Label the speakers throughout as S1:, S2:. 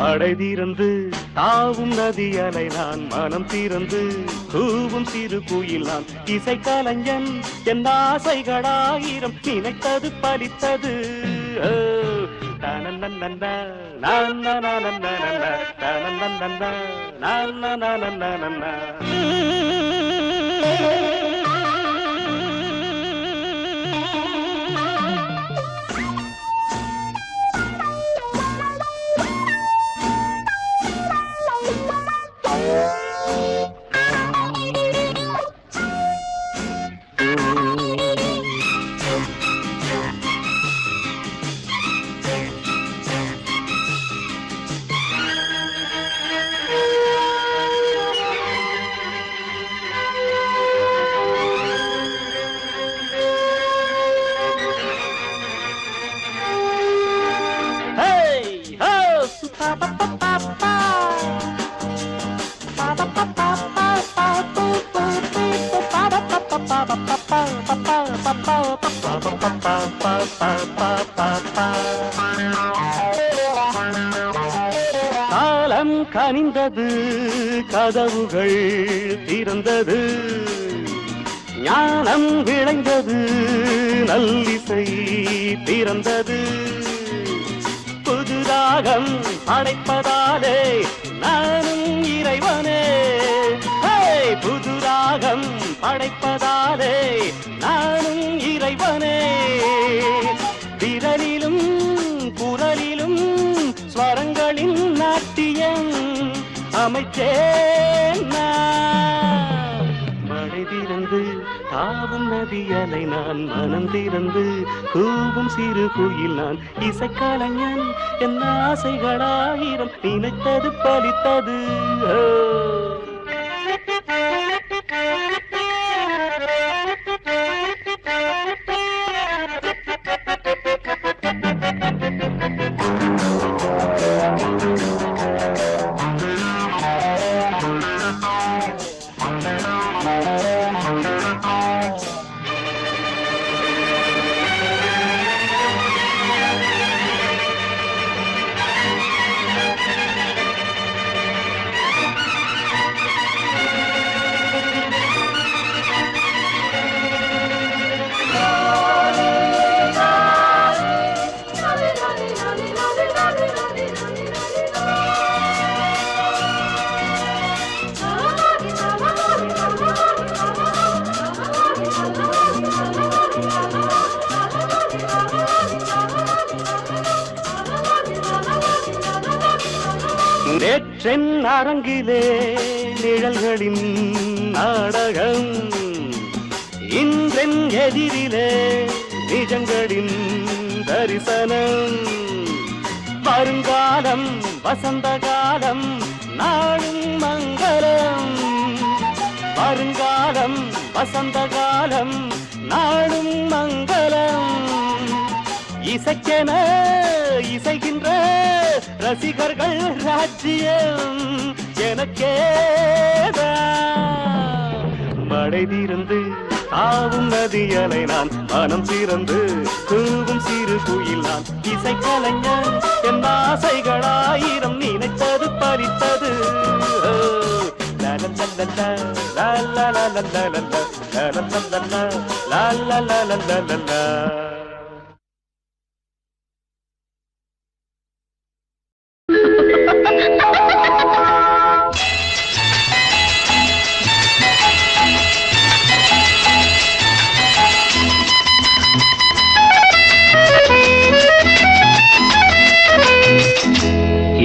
S1: மழை தீர்ந்து தாவும் நதி அலை நான் மனம் தீர்ந்து கூவும் சிறு குயில் நான் இசை கலைஞன் என் ஆசைகளாயிரம் நினைத்தது பலித்தது காலம் கனிந்தது கதவுகள் திறந்தது ஞானம் விளைந்தது நல்லிசை பிறந்தது புதுராகம் படைப்பதாலே நானும் இறைவனே புதுராகம் படைப்பதாலே நானும் இறைவனே விரலிலும் குரலிலும் ஸ்வரங்களின் நாட்டியம் அமைச்சேன் மழை திறந்து தாவும் நதி அலை நான் மனம் திறந்து கூவும் சிறு குயில் நான் இசைக்கலைஞன் என் ஆசைகளாயிரம் நினைத்தது பலித்தது நேற்றென் அரங்கிலே நிழல்களின் நாடகம் இன்றென் எதிரிலே நிஜங்களின் தரிசனம் வருங்காலம் வசந்த காலம் நாளும் மங்களம் வருங்காலம் வசந்த காலம் நாளும் மங்களம் இசைக்கென இசைகின்ற ரசிகர்கள் ராஜ்யம் எனக்கேதான் மழை தீர்ந்து தாவும் நதி அலை நான் மனம் திறந்து கூவும் சிறு குயில் நான் இசைக்கலைஞன் என் ஆசைகளாயிரம் நினைத்தது பலித்தது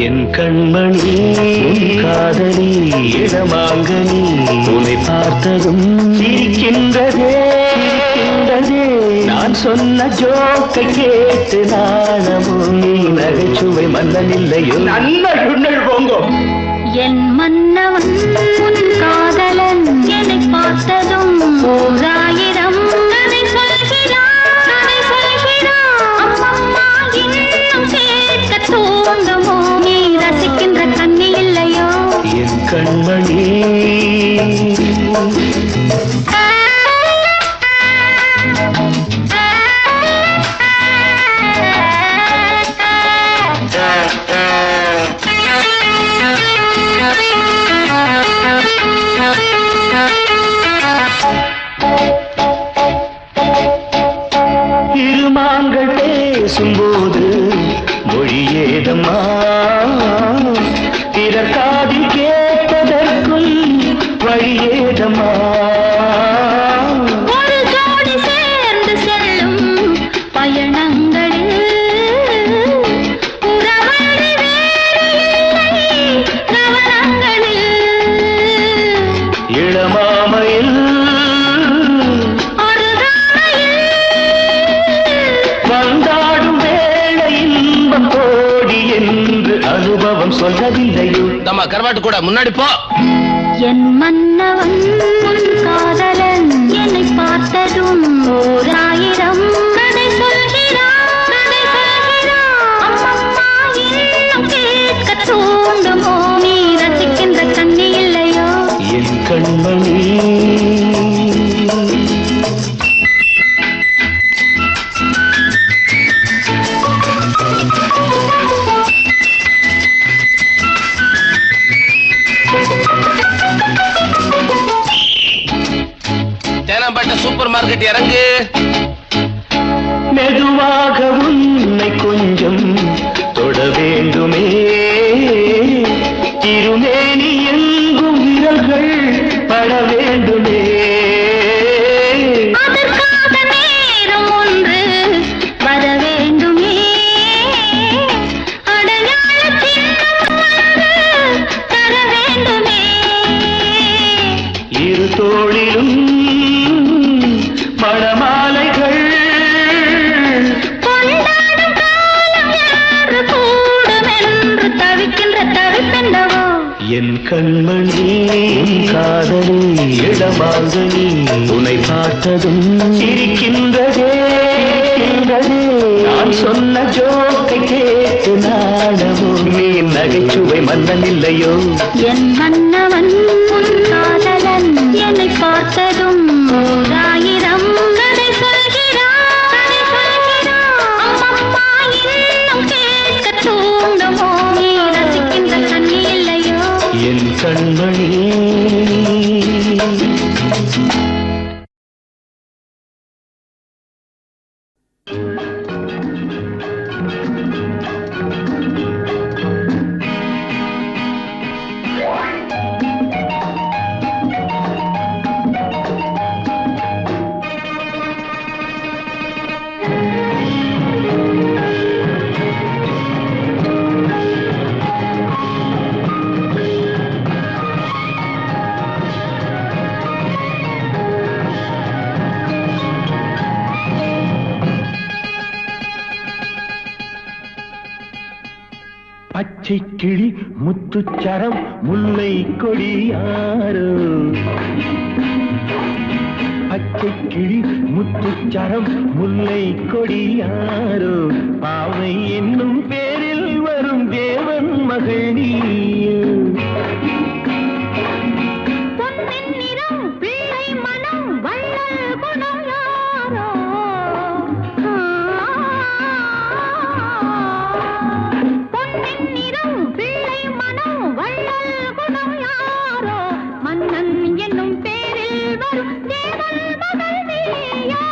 S1: என் கண்மணி உன் காதலி இடமாங்கனி உன்னை பார்த்ததும் சிரிக்கின்றதே நான் சொன்ன ஜோக்கை கேட்டு நாணமும் நீ நகைச்சுவை மன்னனில்லையோ நன்னல் போங்கோ
S2: என் மன்னவன் உன் காதலன் என்னை பார்த்ததும் ஓராயிரம் கதை சொல்கிறான் அம்மம்மா இன்னும் கேட்க தூங்கமோ நீ ரசிக்கின்ற கண்ணி இல்லையோ
S1: என் கண்மணி பேசும்போது மொழியேதம்மா பிறர் காதில் கேட்பதற்குள் வழியேதம்மா
S2: ஒரு ஜோடி சேர்ந்து செல்லும் பயணங்களில் உறவழி வேறு இல்லை கவனங்களில்
S1: இளமாமையில் வந்தாடும் வேளை இன்பம் கோடி என்று அனுபவம் சொல்லவில்லையோ
S3: தம்மா கருவாட்டு கூட முன்னாடி போ.
S2: என் மன்னவன் உன் காதலன் என்னை பார்த்ததும் ஓர் ஆயிரம் கதை சொல்கிறான் கதை சொல்கிறான் அம்மம்மா இன்னும் கேட்க தூண்டுமோ நீ ரசிக்கின்ற கண்ணி இல்லையோ
S1: என் கண்மணி
S3: தேனாம்பேட்டை சூப்பர் மார்க்கெட் இறங்கு.
S1: மெதுவாக உன்னை கொஞ்சம் தொட வேண்டுமே திருமேனி எங்கும் விரல்கள் பட வேண்டுமே
S2: அதற்காக நேரம் ஒன்று வர வேண்டுமே அடையாள சின்னம் ஒன்று தர வேண்டுமே
S1: இரு தோளிலும் மணமாலைகள்
S2: கொண்டாடும் காலம் யாரு கூடும் என்று தவிக்கின்ற தவிப்பென்னவோ
S1: என் கண்மணி காதலி இடமாங்கனி உன்னை பார்த்ததும் சிரிக்கின்றதே நான் சொன்ன ஜோக்கை கேட்டு நாடமோ நீ நகைச்சுவை மன்னன் இல்லையோ
S2: என் மன்னவன் உன் காதலன் என்னை பார்த்ததும் ஓர் ஆயிரம் கதை சொல்கிறான் கதை சொல்கிறான் அம்மம்மா இன்னும் கேட்க தூண்டுமோ நீ ரசிக்கின்ற கண்ணி இல்லையோ
S1: என் கண்மணி பச்சை கிளி முத்துச்சரம் முல்லை கொடியாரோ பச்சை கிளி முத்துச்சரம் முல்லை கொடியாரோ பாவை என்னும் பேரில் வரும் தேவன் மகள் நீயோ
S2: பொன்னின் நிறம் பிள்ளை மனம் வள்ளல் குணம் யாரோ பொன்னின் நிறம் பிள்ளை மனம் வள்ளல் குணம் யாரோ மன்னன் என்னும் பேரில் வரும் தேவன் மகள் நீயோ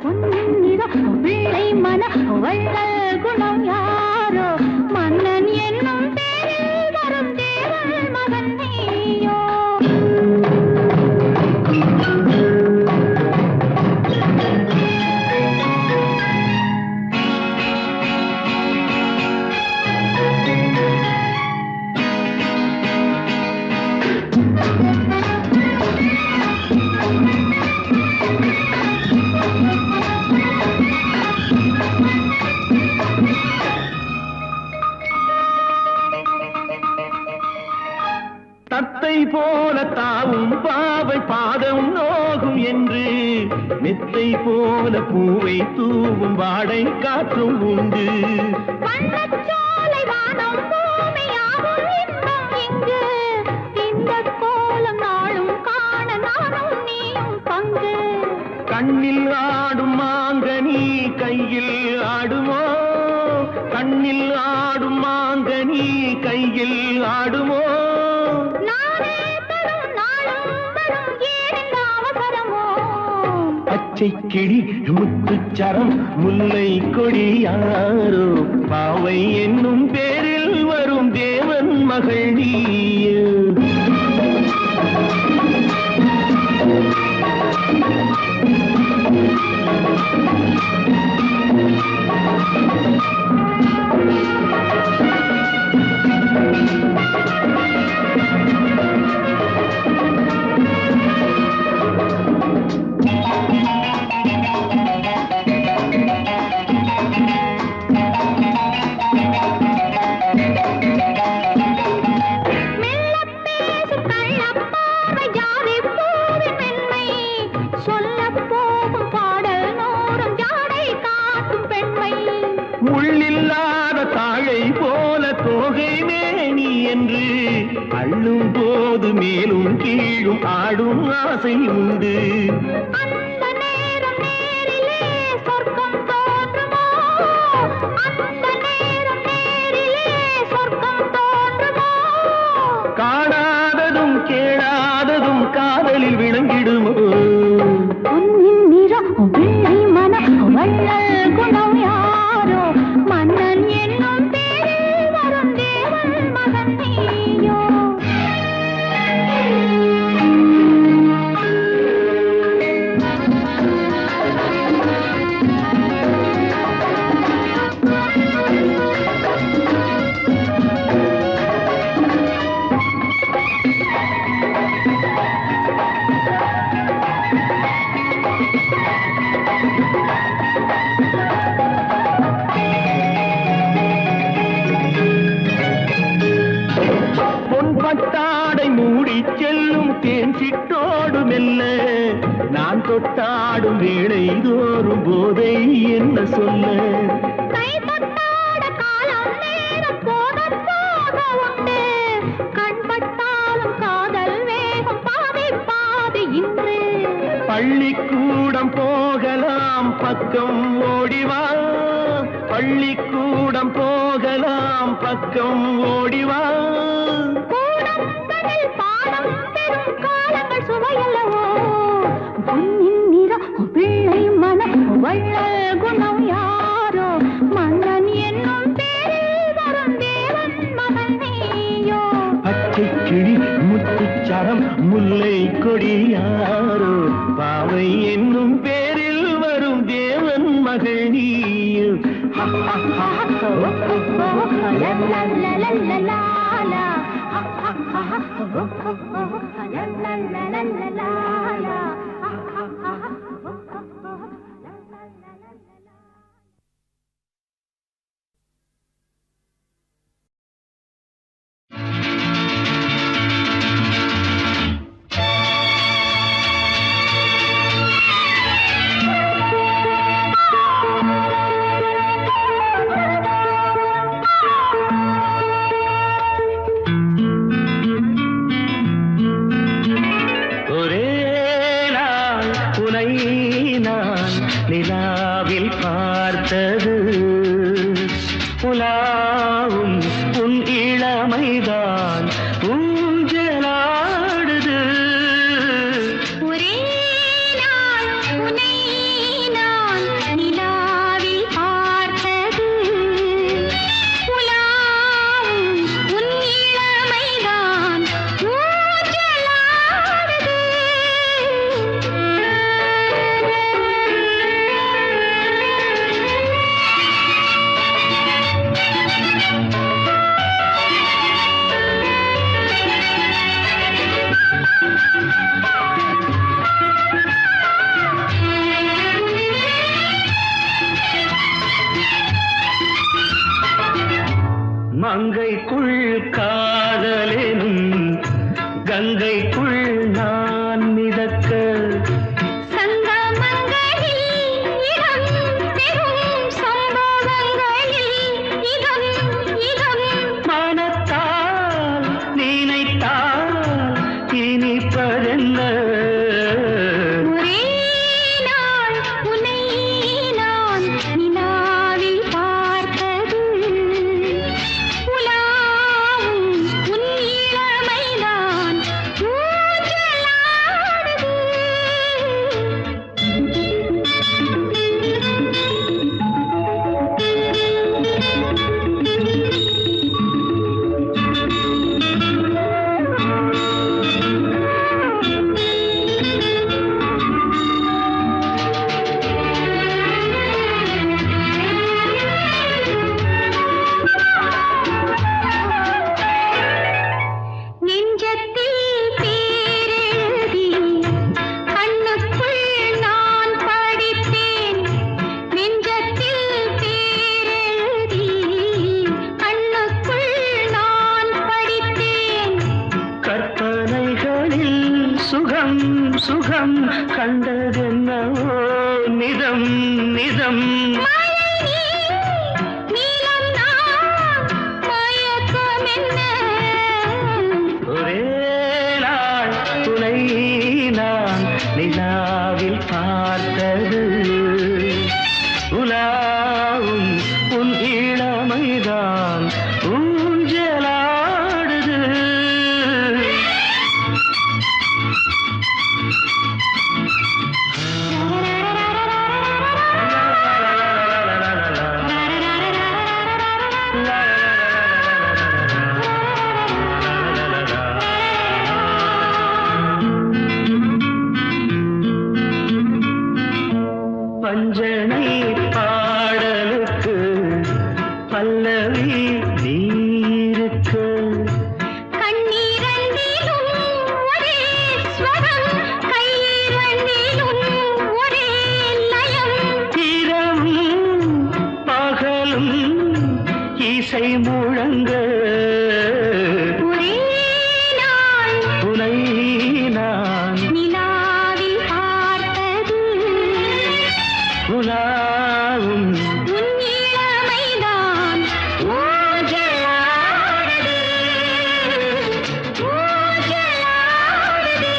S2: பொன்னின் நிறம் பிள்ளை மனம் வள்ளல் குணம் யாரோ மன்னன் என்னும் பேரில் வரும் தேவன் மகன் நீயோ
S1: தத்தை போல தாவும் பாவை பாதம் நோகும் என்று மெத்தை போல பூவை தூவும் வாடை காற்றும் உண்டு
S2: வண்ணச்சோலை வானம் பூமியாகும் இன்பம் இங்கு இந்த கோலம் நாளும் காண நானும் நீயும் பங்கு
S1: கண்ணில் ஆடும் மாங்கனி கையில் ஆடுமோ கண்ணில் ஆடும் மாங்கனி கையில் ஆடுமோ நானே தரும் நாளும் வரும் ஏனென்ற அவசரமோ பச்சை கிளி முத்துச்சரம் முல்லை கொடி யாரோ பாவை என்னும் பேரில் வரும் தேவன் மகள் நீயோ. முள்ளில்லாத தாழை போல தோகை மேனி என்று அள்ளும் போது மேலும் கீழும் ஆடும் ஆசை உண்டு.
S2: அந்த நேரம் நேரிலே சொர்க்கம் தோன்றுமோ, அந்த நேரம் நேரிலே சொர்க்கம் தோன்றுமோ.
S1: காணாததும் கேளாததும் காதலில் விளங்கிடுமோ.
S2: பொன்னின் நிறம் வெள்ளை மனம் வள்ளல் குணம் யாரோ மன்னன் என்னும் பேரில் வரும் தேவன் மகன் நீயோ. பொன்பட்டாடை மூடி செல்லும் தேன் சிட்டோடு மெல்ல நான் தொட்டாடும் வேளை தோறும் போதை என்ன சொல்ல. கை தொட்டாட காலம் நேரம் போக போக உண்டு, கண்பட்டாலும் காதல் வேகம் பாதி பாதி இன்று.
S1: பள்ளிக்கூடம் போகலாம் பக்கம் ஓடிவா, பள்ளிக்கூடம் போகலாம் பக்கம் ஓடிவா.
S2: கூடங்களில் பாடம் பெறும் காலங்கள் சுவையல்லவோ. பொன்னின் நிறம் பிள்ளை மனம் வள்ளல் குணம் யாரோ மன்னன் என்னும் பேரில் வரும் தேவன் மகன் நீயோ.
S1: பச்சை கிளி முத்துச்சரம் முல்லை கொடி யாரோ பாவை என்னும் பேரில் வரும் தேவன் மகள் நீயோ. நிலாவில் பார்த்தது புலாவும் உன் இளமைதான் ஊஞ்சலாடுது.
S2: ஒரே நாள் உன்னை நான் நிலாவில் பார்த்தது புலாவும் உன் இளமைதான் ஊஞ்சலாடுது.
S1: மங்கைக்குள் காதலெனும் கங்கைக்குள் நான் மிதக்க மனத்தால் நினைத்தால் இனிப்பதென்ன. கண்டதென்னவோ நிதம் நிதம் ஒரே நாள் துணை நான் நிலாவில் பார்த்தது உலாவும் உன் இளமைதான் ஊஞ்சலாடுது பஞ்சனை பாடலுக்கு பல்லவி நீருக்கு
S2: கண்ணீரண்டிலும் ஒரே ஸ்வரம் கைரண்டிலும் ஒரே லயம்
S1: இரவும் பகலும் இசை முழங்க
S2: ஒரே நாள்
S1: துணை நான்
S2: நிலாவில் பார்த்தது
S1: உலாவும்
S2: உன் இளமைதான் ஊஞ்சலாடுது ஊஞ்சலாடுது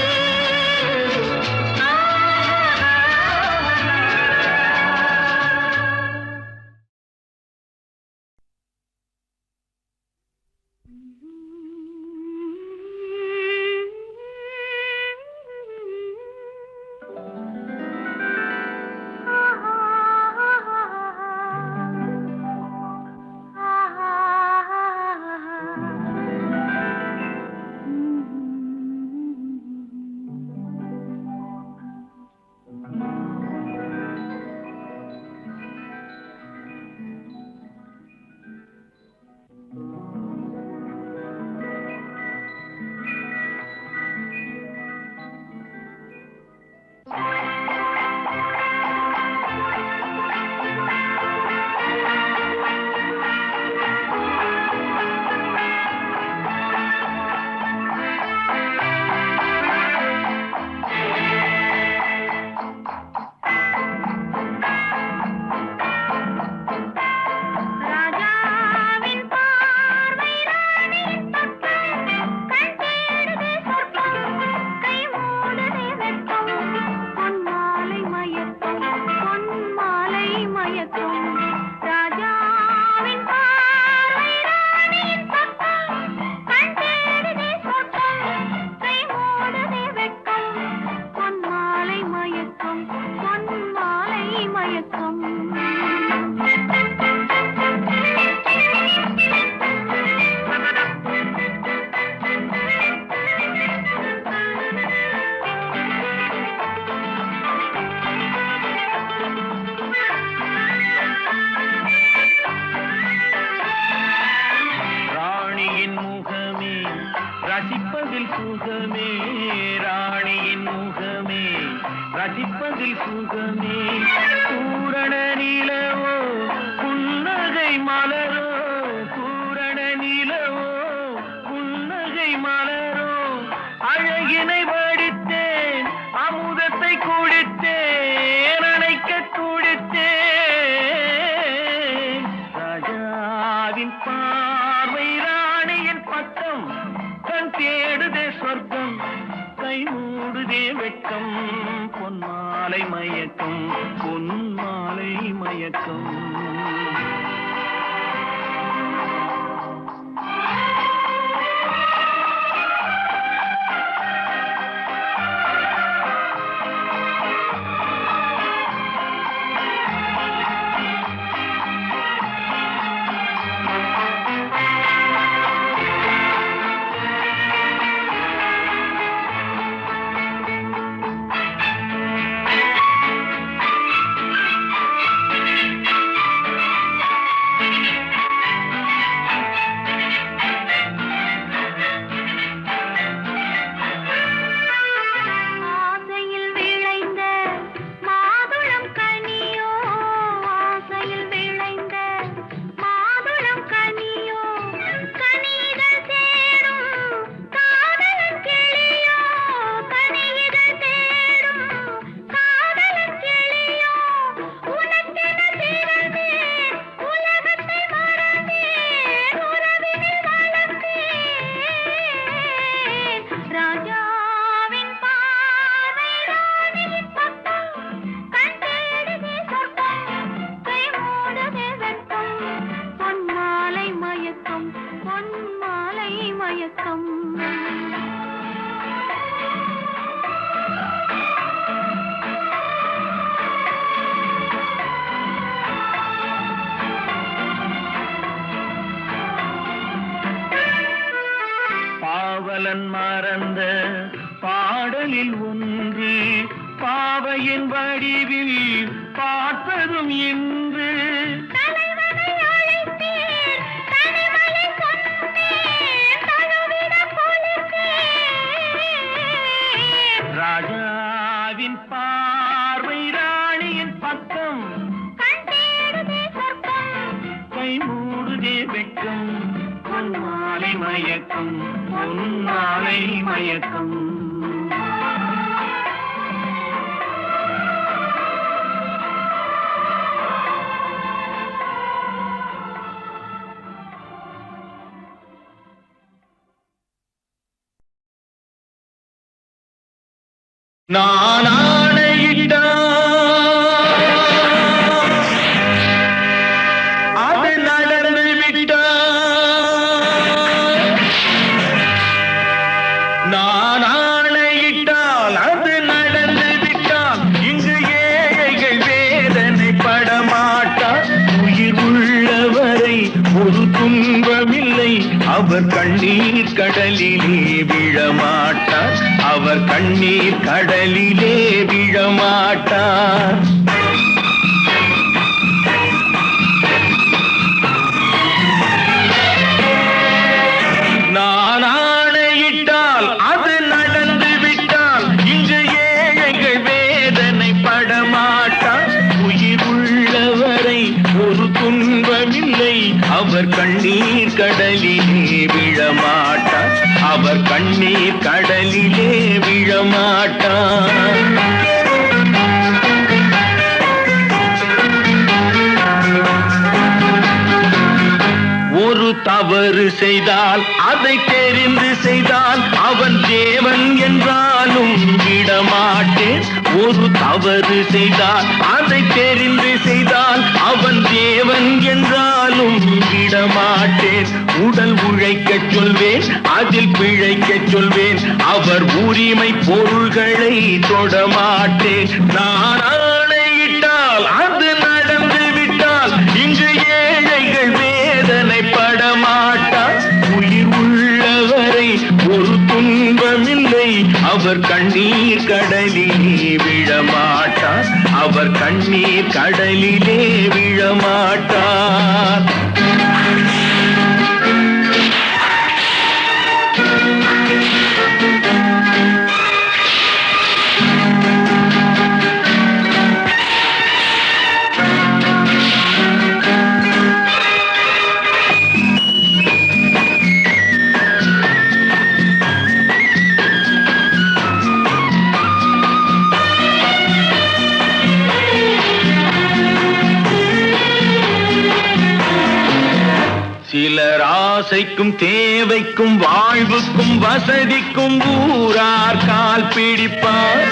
S2: ராஜாவின் பார்வை ராணியின் பக்கம் கண் தேடுதே சொர்க்கம் கை மூடுதே வெட்கம் பொன் மாலை மயக்கம் ராஜாவின் பார்வை ராணியின் பக்கம் கண் தேடுதே சொர்க்கம் கை மூடுதே வெட்கம் பொன் மாலை மயக்கம்
S1: ராணியின் முகமே ரசிப்பதில் சுகமே ராணியின் முகமே ரசிப்பதில் சுகமே பூரண நிலவோ புன்னகை மலரோ பூரண நிலவோ புன்னகை மலரோ அழகினை வடித்தேன் அமுதத்தை குடித்தேன் அணைக்க குடித்தேன் ராஜாவின் பார்வை ராணியின் பக்கம் கண் தேடுதே சொர்க்கம் கை மூடுதே வெட்கம் பொன்மாலை மயக்கம் பொன்மாலை மயக்கம் தாயின் வடிவில் பார்த்ததும் இன்று
S2: தலைவனை அழைத்தேன், தனிமையை சொன்னேன், தழுவிட கொலைத்தேன்.
S1: ராஜாவின் பார்வை ராணியின் பக்கம்
S2: கண் தேடுதே சொர்க்கம்,
S1: கை மூடுதே வெட்கம் பொன்மாலை மயக்கம் பொன்மாலை மயக்கம் நான் ஆணையிட்டால் அது நடந்து விட்டால். நான் ஆணையிட்டால் அது நடந்து விட்டால். இங்கு ஏழைகள் வேதனை படமாட்டார். உயிர் உள்ளவரை ஒரு துன்பமில்லை. அவர் கண்ணீர் கடலிலே விழமாட்டார். அவர் கண்ணீர் கடலிலே விழமாட்டார். நான் ஆணையிட்டால் அது நடந்து விட்டால். இங்கு ஏழைகள் வேதனை படமாட்டார். உயிர் உள்ளவரை ஒரு துன்பமில்லை. அவர் கண்ணீர் கடலிலே விழமாட்டார். அவர் கண்ணீர் கடலிலே விழமாட்டார். ஒரு தவறு செய்தால் அதை தெரிந்து செய்தால் அவன் தேவன் என்றாலும் விடமாட்டேன். ஒரு தவறு செய்தால் அதை தெரிந்து செய்தால் அவன் தேவன் என்றாலும் விடமாட்டேன். உடல் உழைக்கச் சொல்வேன், அதில் பிழைக்கச் சொல்வேன். அவர் உரிமை பொருள்களை தொடமாட்டேன். நான் ஆணையிட்டால் அது நடந்து விட்டால். இங்கு ஏழைகள் வேதனை படமாட்டார். உயிர் உள்ளவரை ஒரு துன்பமில்லை. அவர் கண்ணீர் கடலிலே விழமாட்டார். அவர் கண்ணீர் கடலிலே விழமாட்டார். சிலர் ஆசைக்கும் தேவைக்கும் வாழ்வுக்கும் வசதிக்கும் ஊரார் கால் பிடிப்பார்.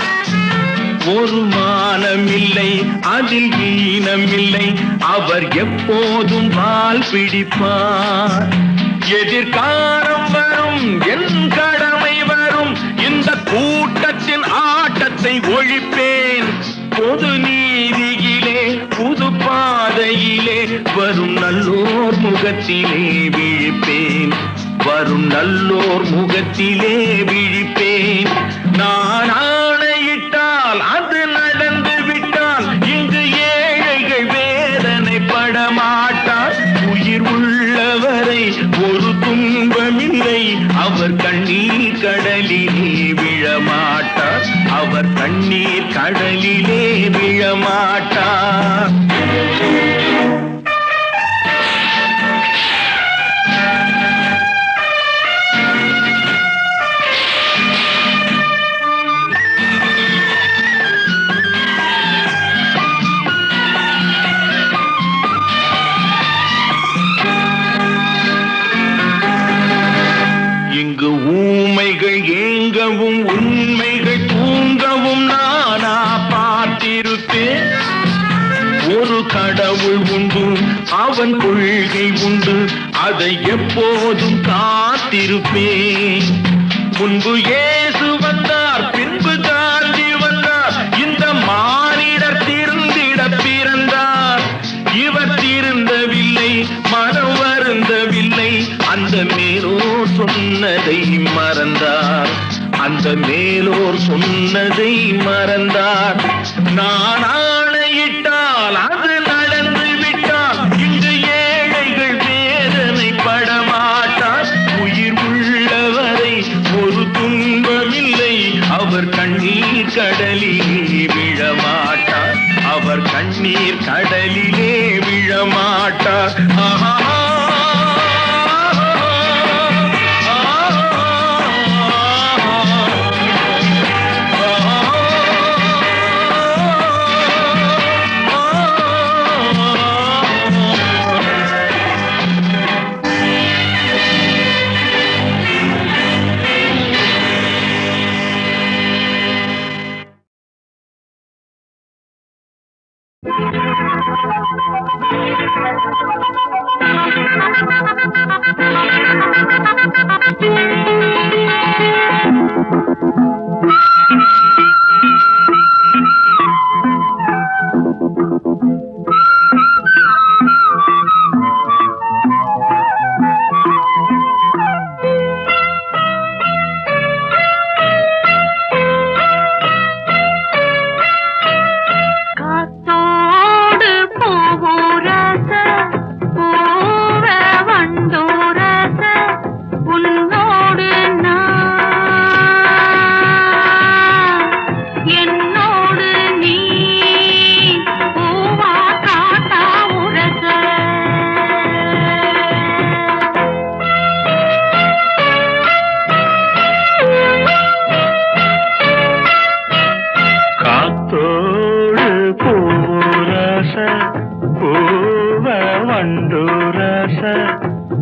S1: ஒரு மானமில்லை, அதில் ஈனமில்லை. அவர் எப்போதும் வால் பிடிப்பார். எதிர்காலம் வரும், என் கடமை வரும். இந்த கூட்டத்தின் ஆட்டத்தை ஒழிப்பேன். பொது நீதியிலே புது பாதையிலே வரும் நல்லோர் முகத்திலே விழிப்பேன். வரும் நல்லோர் முகத்திலே விழிப்பேன். நான் ஆணையிட்டால் அது நடந்து விட்டால். இங்கு ஏழைகள் வேதனை படமாட்டார். உயிர் உள்ளவரை ஒரு துன்பமில்லை. அவர் கண்ணீர் கடலிலே விழமாட்டார். அவர் கண்ணீர் கடலிலே விழமாட்டார். இங்கு ஊமைகள் ஏங்கவும் உண்மைகள் தூங்கவும் நானா பார்த்திருப்பேன். ஒரு கடவுள் உண்டு, அவன் கொள்கை உண்டு. அதை எப்போதும் காத்திருப்பேன். முன்பு இயேசு வந்தார், பின்பு காந்தி வந்தார். இந்த மானிடர் திருந்திட பிறந்தார். இவர் திருந்தவில்லை, மனம் வருந்தவில்லை. அந்த மேலோர் சொன்னதை மறந்தார். அந்த மேலோர் சொன்னதை மறந்தார்.
S4: விழமாட்டார், அவர் கண்ணீர் கடலிலே விழமாட்டார். ஆஹா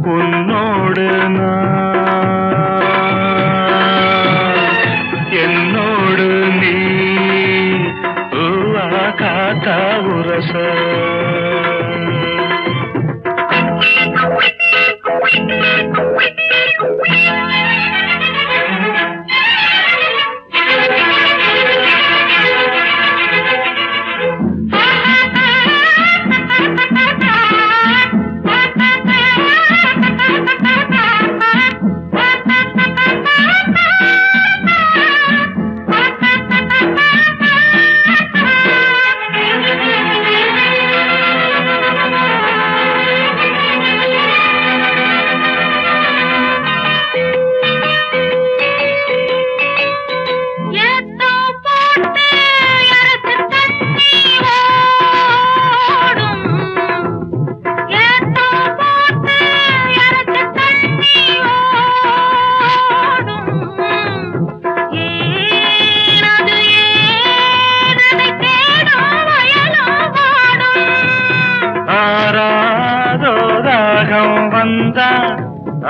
S4: உன்னோடு என்னோடு நீ காத்தா உரச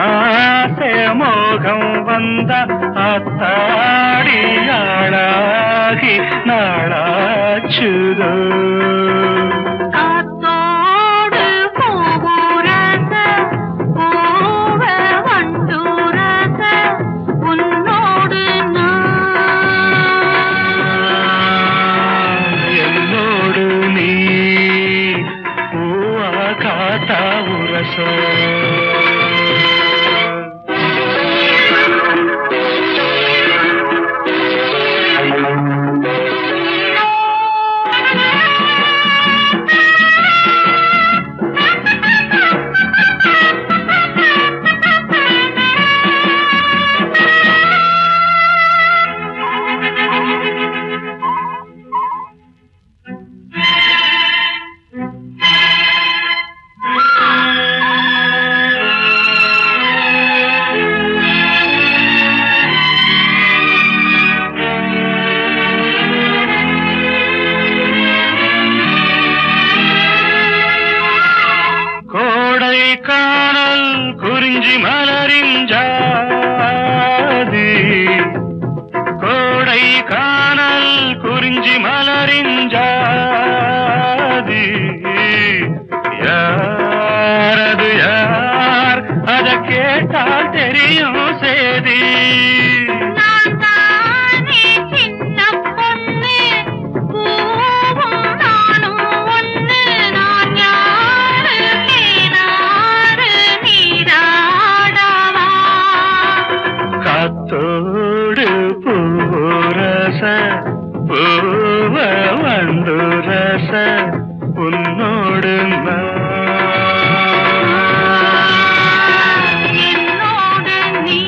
S4: ஆசை மோகம் வந்த அத்தாடியாளாகி நாளாச்சுதோ
S2: காத்தோடு போரச போவ வண்டூரச உன்னோடு
S4: என்னோடு நீ பூவா காத்தா உரச காணல் குறிஞ்சி மலரின் ஜாதி கோடை காணல் குறிஞ்சி மலரின் ஜாதி யாரது யார் அத கேட்டால் தெரியும் சேதி காத்தோடு பூரச பூவ வண்டுரச உன்னோடு
S2: என்னோடு நீ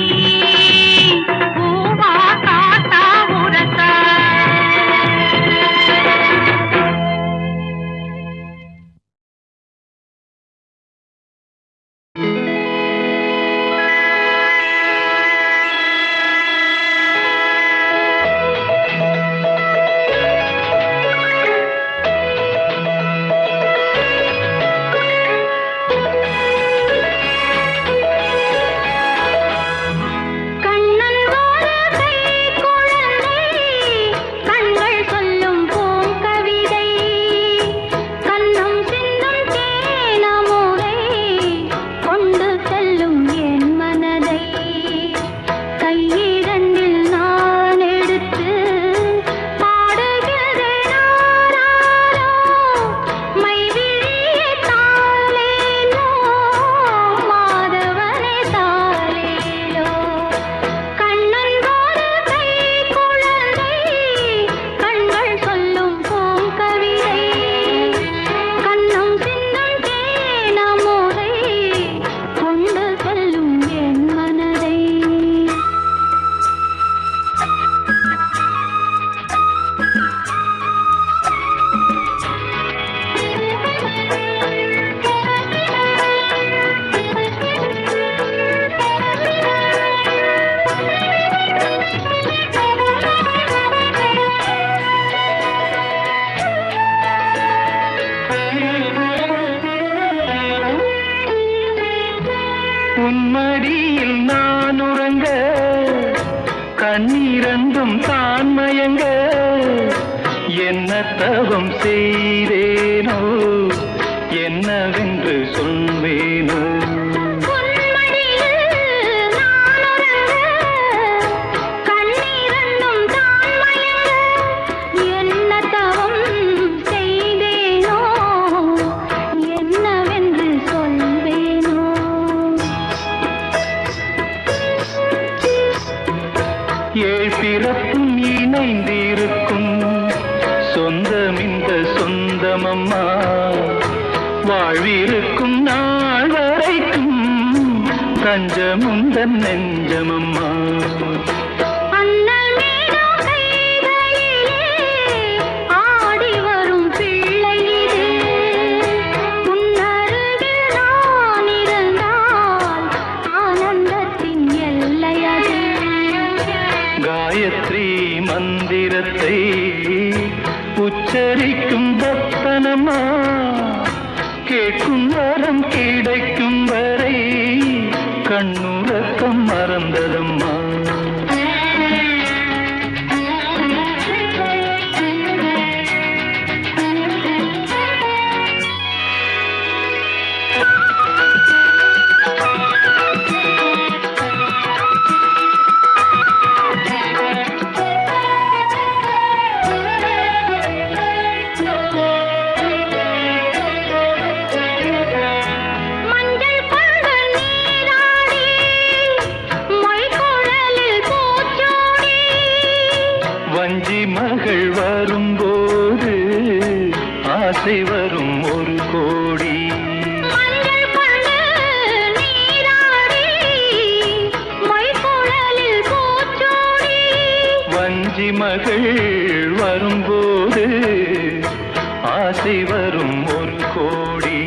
S4: தவம் செய்தேனோ என்னவென்று சொல்வேனோ பிறப்பும் இணைந்திருக்கும் சொந்தம் இந்த சொந்தமம்மா வாழ்விருக்கும் நாள் வரைக்கும் தஞ்சமுந்தன் நெஞ்சமம்மா காயத்ரி மந்திரத்தை உச்சரிக்கும் பக்தனம்மா கேட்கும் வரம் கிடைக்கும் வரை கண்ணுறக்கம் மறந்ததம்மா வஞ்சி மகள் வரும்போது ஆசை வரும் ஒரு கோடி வஞ்சி மகள் வரும்போது ஆசை வரும் ஒரு கோடி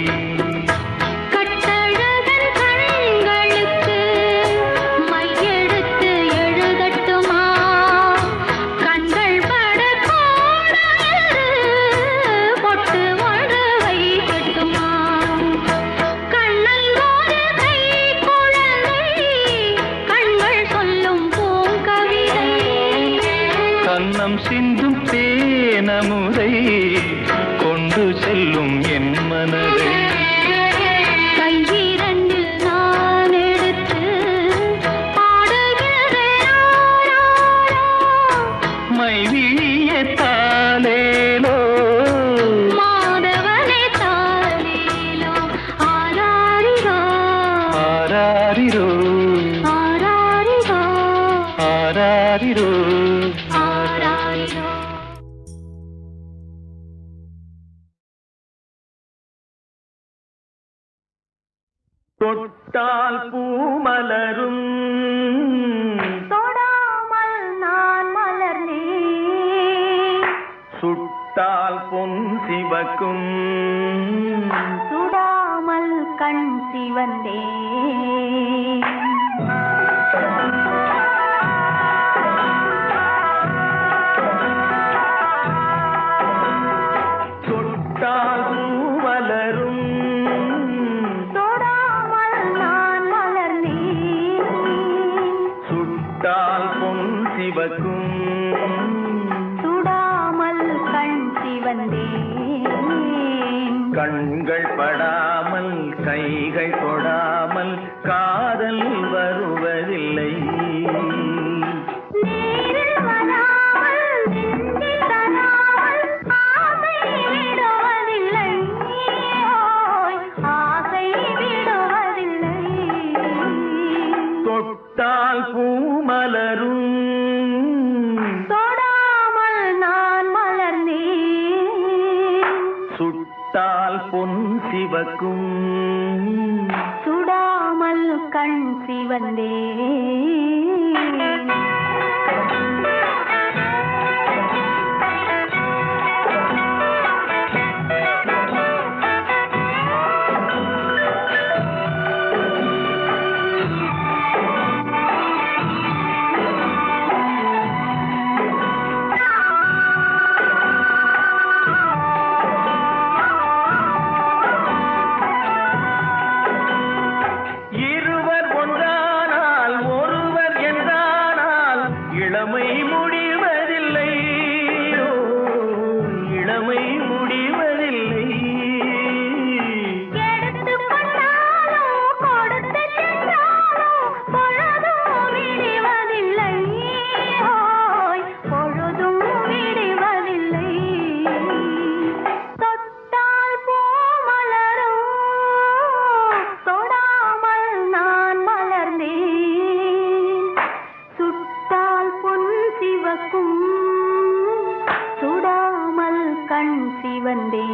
S4: கண்ணம் சிந்தும் தேனமுதை கொண்டு செல்லும் என் மனதை
S2: கையிரண்டில் நான் எடுத்து பாடுகிறேன்
S4: மைவிழிய தாலேலோ
S2: மாதவனே தாலேலோ ஆராரிரோ
S4: ஆராரிரோ
S2: ஆராரிரோ
S4: ஆராரிரோ தொட்டால் பூமலரும்
S2: தொடாமல் நான் மலர்ந்தேன்
S4: சுட்டால் பொன் சிவக்கும்
S2: சுடாமல் கண் சிவந்தேன்
S4: தொட்டால் பூமலரும் சிவக்கும்
S2: சுடாமல் கண் சிவந்தேன்
S4: கண்கள் படாமல் கைகள் தொடாமல் காதல் வருவதில்லை
S2: நேரில் வராமல் நெஞ்சில் தராமல் ஆசை விடுவதில்லை ஆசை விடுவதில்லை
S4: தொட்டால் பூமலரும்
S2: தொடாமல் நான் மலர்ந்தேன்
S4: சுட்டால் பொன் சிவக்கும்
S2: சுடாமல் கண் சிவந்தேன்
S4: இருவர் ஒன்றானால் ஒருவர் என்றானால்
S2: கண் சிவந்தே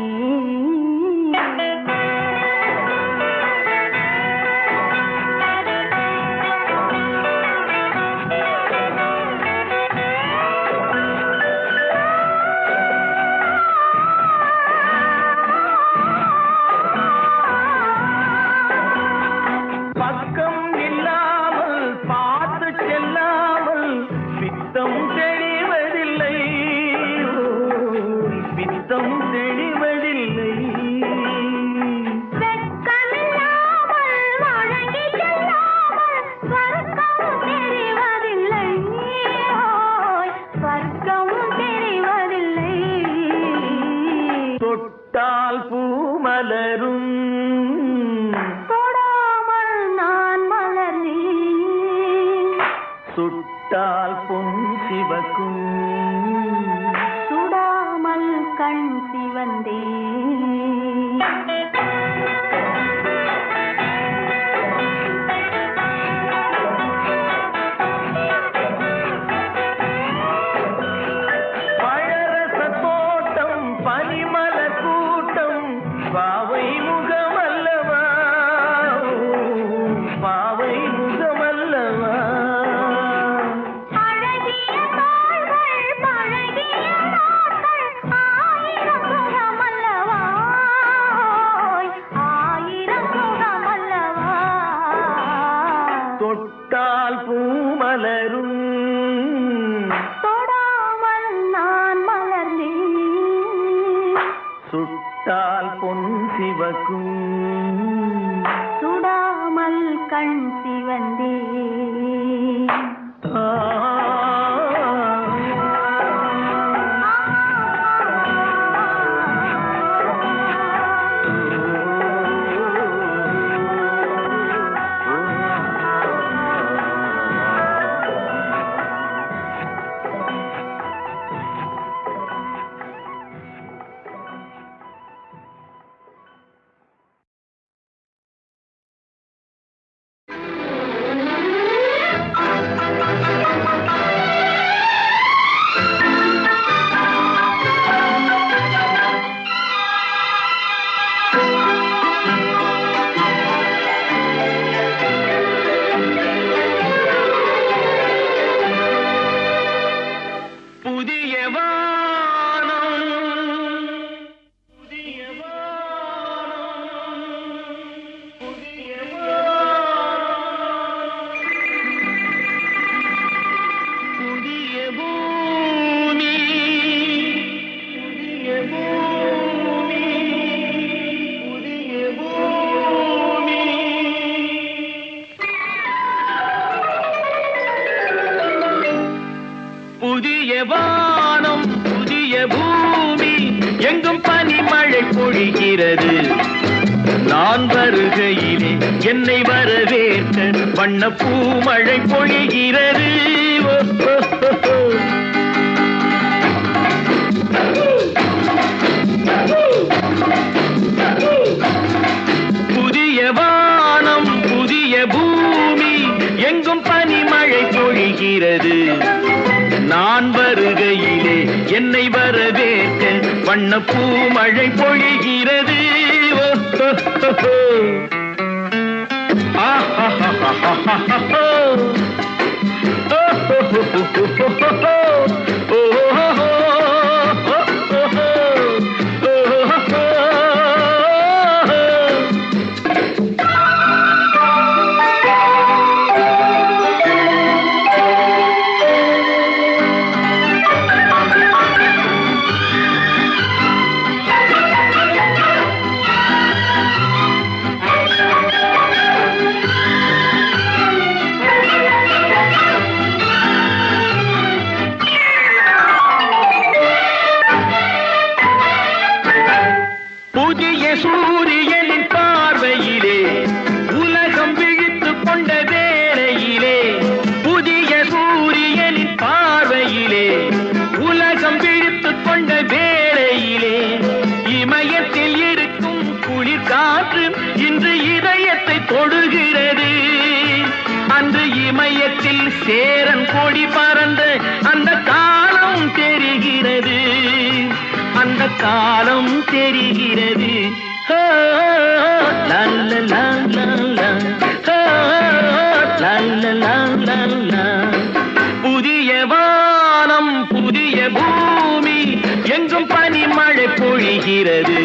S4: தொட்டால் பூ மலரும்
S2: தொடாமல் நான் மலர்ந்தேன்
S4: சுட்டால் பொன் சிவக்கும்
S2: சுடாமல் கண் சிவந்தேன்
S4: தொட்டால் பூ மலரும்
S2: தொடாமல் நான் மலர்ந்தேன்
S4: சுட்டால் பொன் சிவக்கும்
S2: சுடாமல் கண் சிவந்தேன்
S4: வானம் புதிய பூமி எங்கும் பனிமழை பொழிகிறது நான் வருகையிலே என்னை வரவேற்க வண்ண பூமழை பொழிகிறது புதிய வானம் புதிய பூமி எங்கும் பனிமழை பொழிகிறது நான் வருகையிலே என்னை வரவேற்க வண்ண பூமழை பொழிகிறது சூரியனின் பார்வையிலே உலகம் விழித்துக் கொண்ட வேளையிலே புதிய சூரியனின் பார்வையிலே உலகம் விழித்துக் கொண்ட வேளையிலே இமயத்தில் இருக்கும் குளிர் காற்று இன்று இதயத்தை தொடுகிறது அன்று இமயத்தில் சேரன் கொடி பறந்த அந்த காலம் தெரிகிறது அந்த காலம் தெரிகிறது. புதிய வானம் புதிய பூமி எங்கும் பனிமழை பொழிகிறது.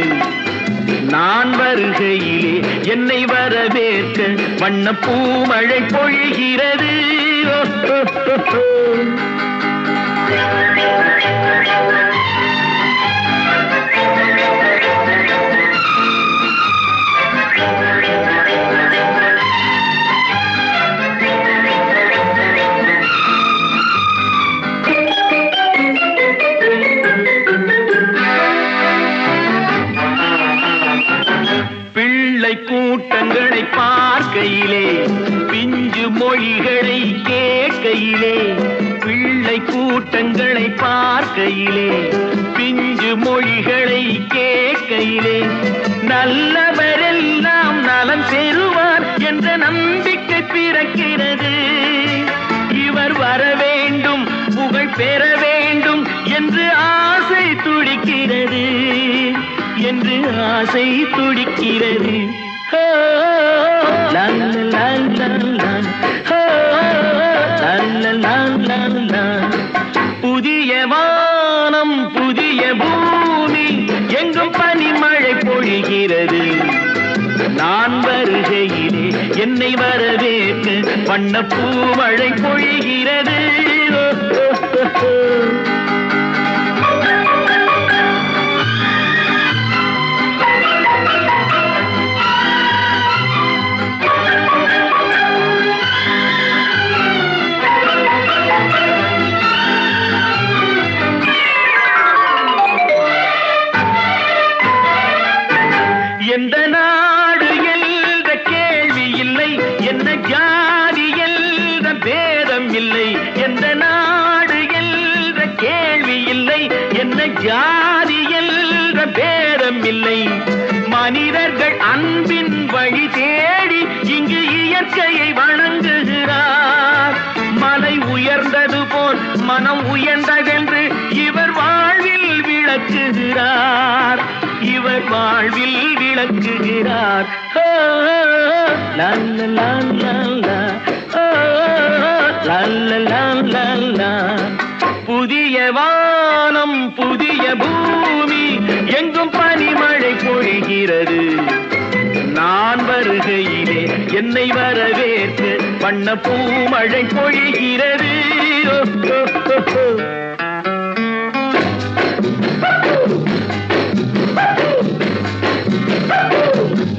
S4: நான் வருகையிலே என்னை வரவேற்க வண்ண பூமழை பொழிகிறது. பிள்ளை கூட்டங்களை பார்க்கையிலே பிஞ்சு மொழிகளை கேட்கையிலே, பிள்ளை கூட்டங்களை பார்க்கையிலே பிஞ்சு மொழிகளை கேட்கையிலே, நல்லவரெல்லாம் நலம் பெறுவார் என்ற நம்பிக்கை பிறக்கிறது. இவர் வர வேண்டும் புகழ் பெற வேண்டும் என்று ஆசை துடிக்கிறது, என்று ஆசை துடிக்கிறது. புதிய வானம் புதிய பூமி எங்கும் பனிமழை பொழிகிறது. நான் வருகையிலே என்னை வரவேற்க வண்ண பூமழை பொழிகிறது. எந்த நாடு என்ற கேள்வி இல்லை, என்ன ஜாதி என்ற பேதம் இல்லை. எந்த நாடு என்ற கேள்வி இல்லை, என்ன ஜாதி என்ற பேதம் இல்லை. மனிதர்கள் அன்பின் வழி தேடி இங்கு இயற்கையை வணங்குகிறார். மலை உயர்ந்தது போல் மனம் உயர்ந்ததென்று இவர் வாழ்வில் விளக்குகிறார், இவர் வாழ்வில் விளக்குகிறார். புதிய வானம் புதிய பூமி எங்கும் பனிமழை பொழிகிறது. நான் வருகையிலே என்னை வரவேற்க வண்ண பூமழை பொழிகிறது.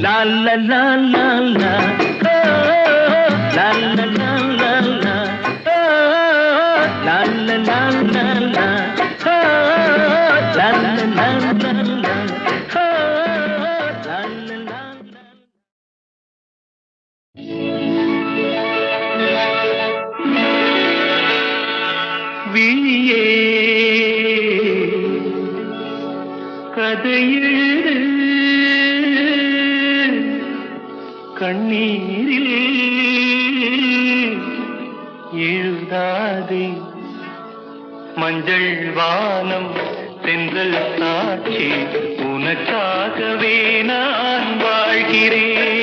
S4: La la la la la, la la la la la, la la la la la, la la la la la, la la la. விழியே கதையெழு கண்ணீரில் எழுதாதே, மஞ்சள் வானம் தென்றல் சாட்சி உனக்காகவே நான் வாழ்கிறேன்.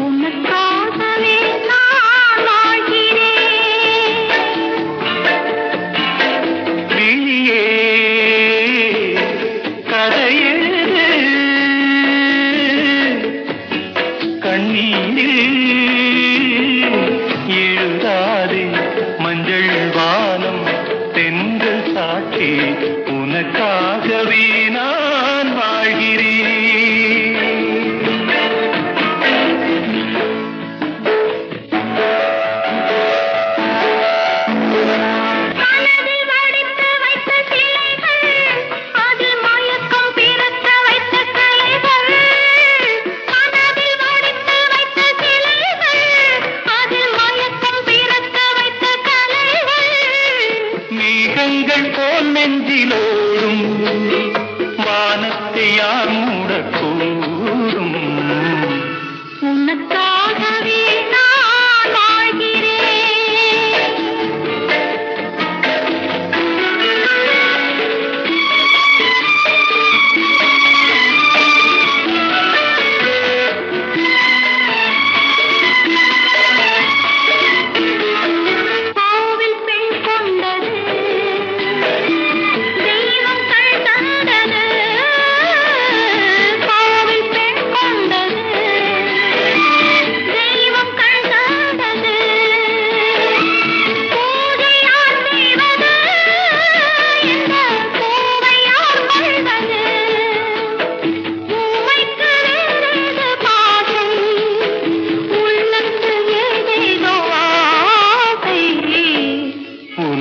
S2: உனக்காகவே நான் வாழ்கிறேன்.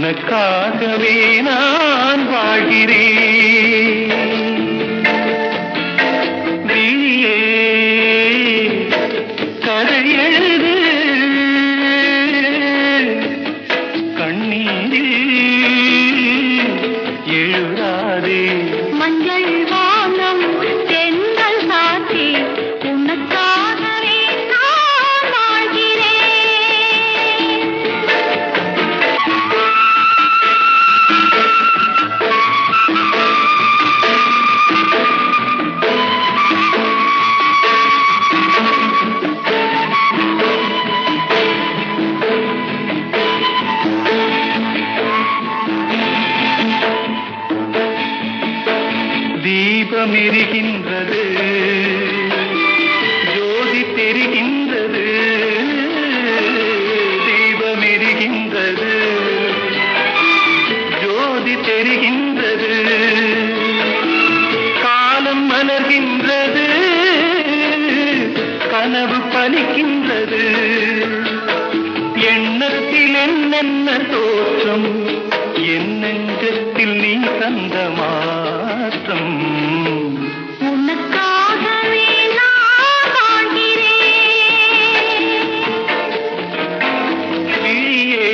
S4: உனக்காகவே நான் வாழ்கிறேன். விழியே கதை எழுது, கண்ணீரில் எழுதாதே.
S2: மஞ்சள் வானம் தென்றல் சாத்தி உனக்காகவே நான் வாழ்கிறேன்.
S4: தீபம் எரிகின்றது, ஜோதி தெரிகின்றது. தீபம் எரிகின்றது, ஜோதி தெரிகின்றது. காலம் மலர்கின்றது, கனவு பலிக்கின்றது. எண்ணத்தில் என்னென்ன தோற்றம், என் நெஞ்சத்தில் நீ தந்த மாற்றம்.
S2: உனக்காகவே நான் வாழ்கிறேன்.
S4: விழியே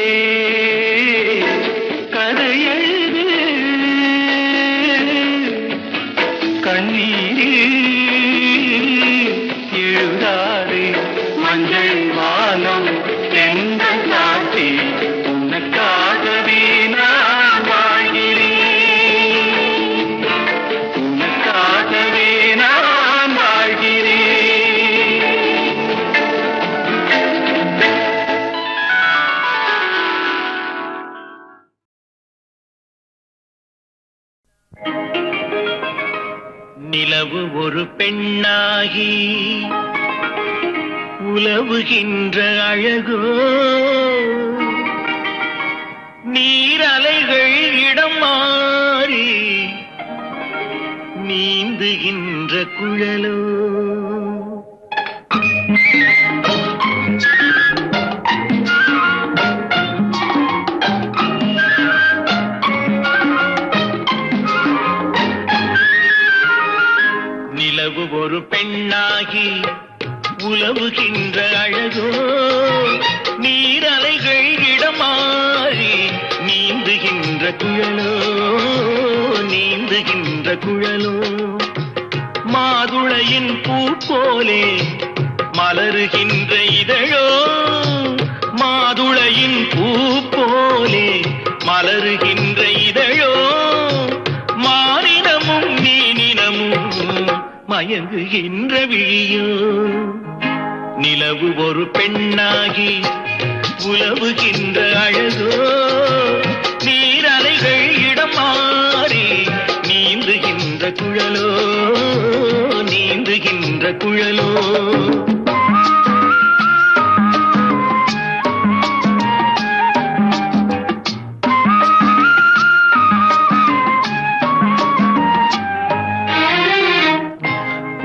S4: கதை எழுது, கண்ணீரில் எழுதாதே. மஞ்சள் வானம் தென்றல் சாட்சி உனக்காகவே நான் வாழ்கிறேன். உனக்காகவே நான் வாழ்கிறேன்.
S1: நிலவு ஒரு பெண்ணாகி உலவுகின்ற அழகோ, நீரலைகள் இடம் மாறி நீந்துகின்ற குழலோ. நிலவு ஒரு பெண்ணாகி உலவுகின்ற அழகோ, நீரலைகள் இடமாறி நீந்துகின்ற குழலோ, நீந்துகின்ற குழலோ. மாதுளையின் பூ போலே மலருகின்ற இதழோ, மாதுளையின் பூ போலே மலருகின்ற இதழோ. மானினமும் மீனினமும் மயங்குகின்ற விழியோ. நிலவு ஒரு பெண்ணாகி உலவுகின்ற அழகோ, நீரலைகள் இடம் மாறி நீந்துகின்ற குழலோ, நீந்துகின்ற குழலோ.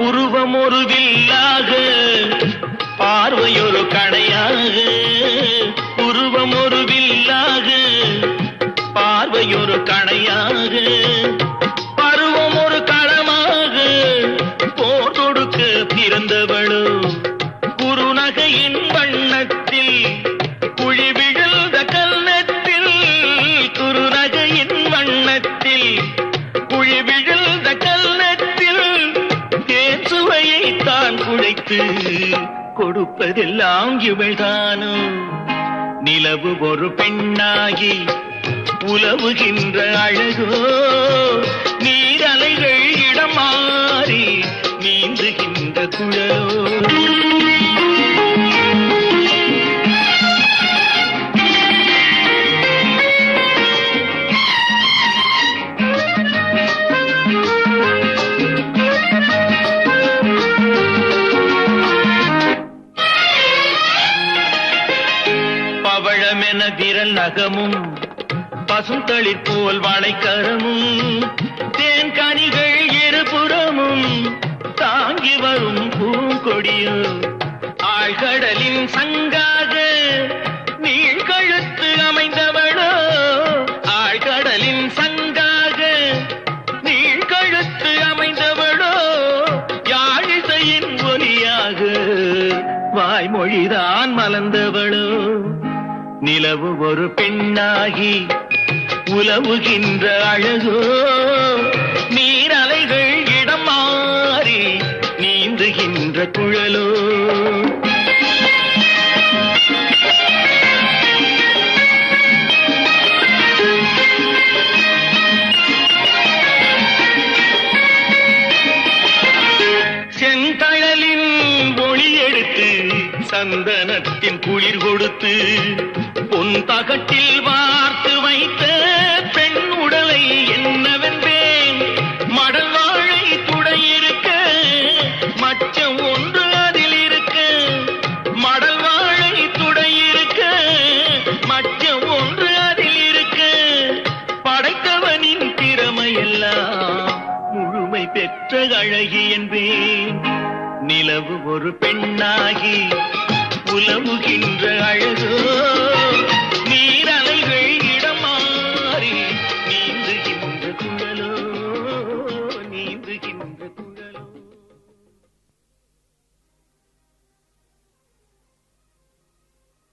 S1: உருவம் ஒரு வில்லாக, பார்வையொரு கணையாக. உருவம் ஒரு வில்லாக, பார்வையொரு கணையாக. பருவம் ஒரு களமாக, போர் தொடுக்க பிறந்தவளோ. குறுநகையின் வண்ணத்தில் குழி விழுந்த கன்னத்தில், குறுநகையின் வண்ணத்தில் குழி விழுந்த கன்னத்தில் தேன் சுவையை தான் குழைத்து கொடுப்பதெல்லாம் இவள்தானோ. நிலவு ஒரு பெண்ணாகி உலவுகின்ற அழகோ, நீரலைகள் இடம் மாறி நீந்துகின்ற குழலோ. பவழமென விரல் நகமும், பசுந்தளிர் போல் வாழைக்கரமும், தேன் கனிகள் இருபுறமும் தாங்கி வரும் பூங்கொடியோ. ஆழ்கடலின் சங்காக நீழ்கழுத்து அமைந்தவளோ,
S4: மறந்தவளோ நிலவு ஒரு பெண்ணாகி உலவுகின்ற அழகோ நீரலைகள் இடம் மாறி நீந்துகின்ற குழலோ செந்தழலின் ஒளி எடுத்து சந்தனத்தின் குளிர் கொடுத்து பொன் தகட்டில் வார்த்து வைத்த பெண் உடலை என்னவென்பேன் மடல் வாழை துடையிருக்க மச்சம் ஒன்று அதில் இருக்க மடல் வாழை துடையிருக்க மச்சம் ஒன்று அதில் இருக்க படைத்தவனின் திறமையெல்லாம் முழுமை பெற்ற அழகி என்பேன் நிலவு ஒரு பெண்ணாகி உலவுகின்ற அழகோ